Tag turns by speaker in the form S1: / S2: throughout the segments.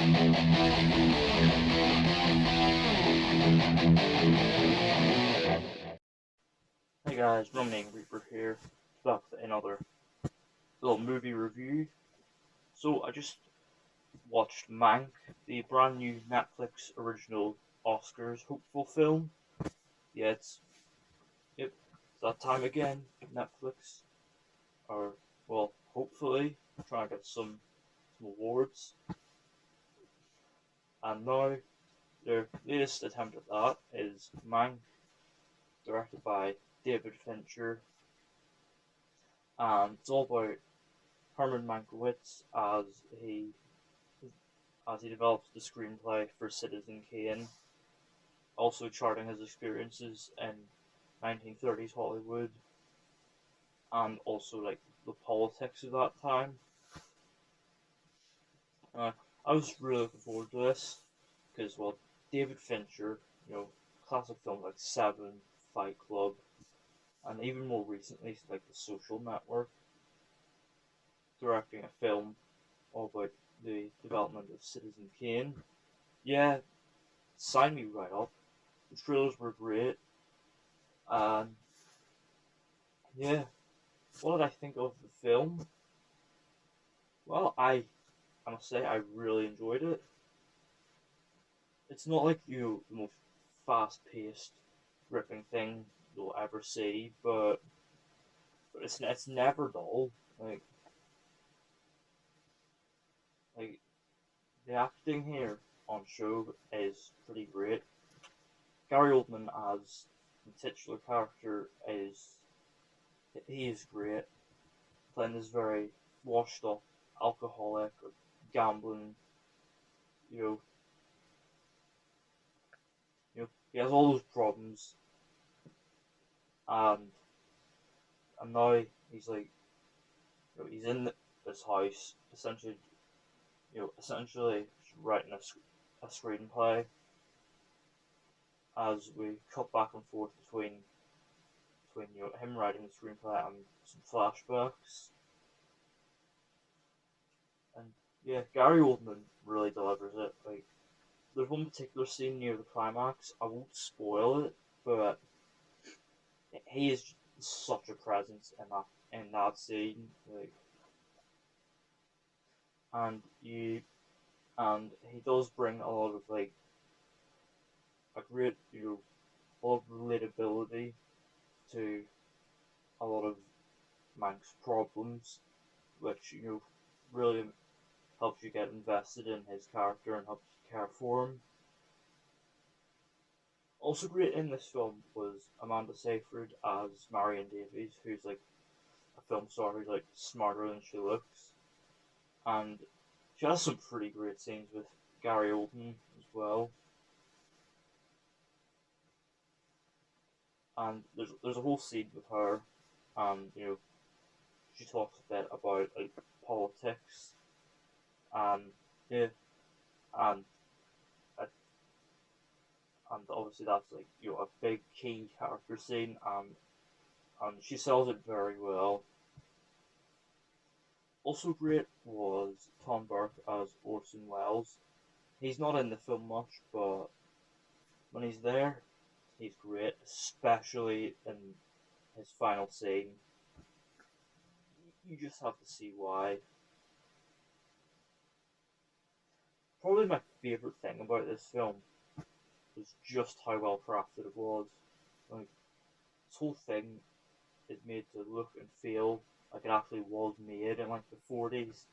S1: Hey guys, Romney Reaper here, back with another little movie review. So I just watched Mank, the brand new Netflix original Oscars hopeful film. Yeah, it's that time again. Netflix are hopefully trying to get some awards. And now their latest attempt at that is Mank, directed by David Fincher, and it's all about Herman Mankiewicz as he develops the screenplay for Citizen Kane, also charting his experiences in 1930s Hollywood and also like the politics of that time. Uh, I was really looking forward to this because, well, David Fincher, classic films like Seven, Fight Club, and even more recently, like The Social Network, directing a film all about the development of Citizen Kane. Yeah, sign me right up. The trailers were great, and yeah, what did I think of the film? Well, I must say I really enjoyed it. It's not like the most fast-paced, gripping thing you'll ever see, but it's never dull. Like like the acting here on show is pretty great. Gary Oldman as the titular character he is great, playing this very washed up alcoholic or gambling, you know, he has all those problems, and and now he's like, he's in this house, essentially writing a screenplay as we cut back and forth between him writing the screenplay and some flashbacks, and yeah, Gary Oldman really delivers it. Like, there's one particular scene near the climax. I won't spoil it, but he is such a presence in that scene. Like, and you and he does bring a lot of like a great a lot of relatability to a lot of Mank's problems, which really helps you get invested in his character and helps you care for him. Also great in this film was Amanda Seyfried as Marion Davies, who's like a film star who's like smarter than she looks, and she has some pretty great scenes with Gary Oldman as well. And there's a whole scene with her, and she talks a bit about like politics, and yeah, and uh, and obviously that's like a big key character scene, and she sells it very well. Also great was Tom Burke as Orson Welles. He's not in the film much, but when he's there, he's great, especially in his final scene. You just have to see why. Probably my favorite thing about this film was just how well crafted it was. Like, this whole thing is made to look and feel like it actually was made in like the 40s,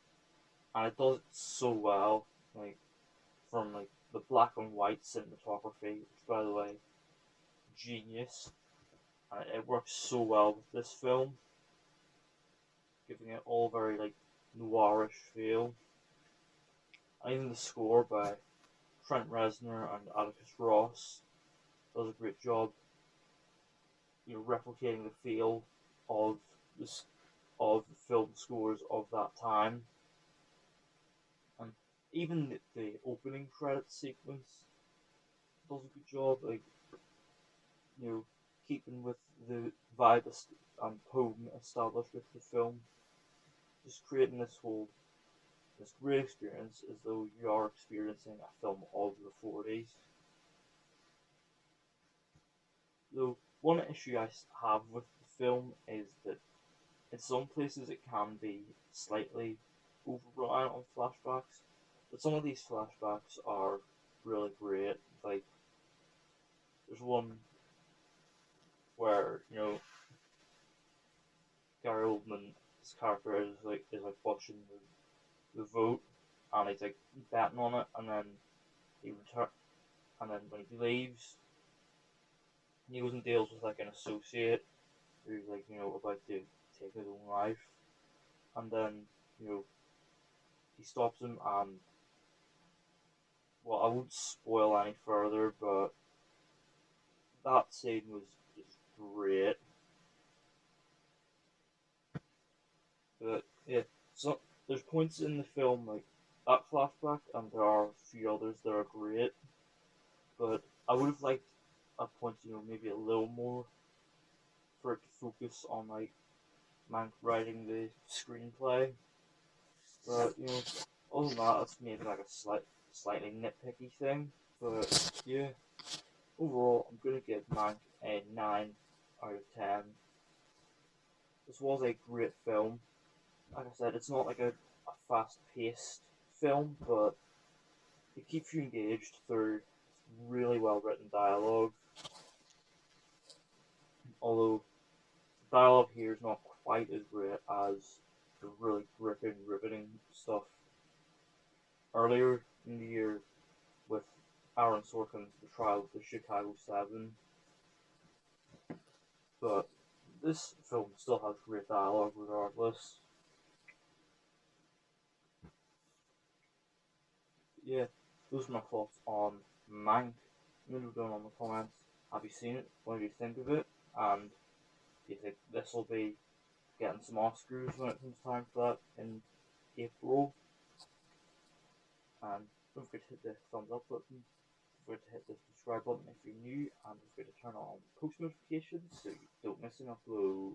S1: and it does it so well. Like, from like the black and white cinematography, which by the way, genius, and it works so well with this film, giving it all very like noirish feel. And even the score by Trent Reznor and Atticus Ross does a great job, replicating the feel of this of film scores of that time. And even the opening credit sequence does a good job, like keeping with the vibe and tone established with the film, just creating this whole this great experience as though you are experiencing a film of the 40s. Though one issue I have with the film is that in some places it can be slightly over reliant on flashbacks, but some of these flashbacks are really great. Like, there's one where, Gary Oldman, his character is like watching the vote, and he's like betting on it, and then and then when he leaves, he goes and deals with like an associate who's like about to take his own life, and then you know he stops him, and well, I won't spoil any further, but that scene was just great. But yeah, so there's points in the film like that flashback, and there are a few others that are great. But I would have liked a point, maybe a little more for it to focus on like Mank writing the screenplay. But other than that, it's maybe like a slightly nitpicky thing. But yeah, overall, I'm gonna give Mank a 9 out of 10. This was a great film. Like I said, it's not like a fast-paced film, but it keeps you engaged through really well-written dialogue. Although the dialogue here is not quite as great as the really gripping, riveting stuff earlier in the year with Aaron Sorkin's The Trial of the Chicago 7. But this film still has great dialogue regardless. Yeah, those are my thoughts on Mank. Let me know down on the comments. Have you seen it? What do you think of it? And do you think this will be getting some Oscars when it comes time for that in April? And don't forget to hit the thumbs up button. Don't forget to hit the subscribe button if you're new, and don't forget to turn on post notifications so you don't miss an upload.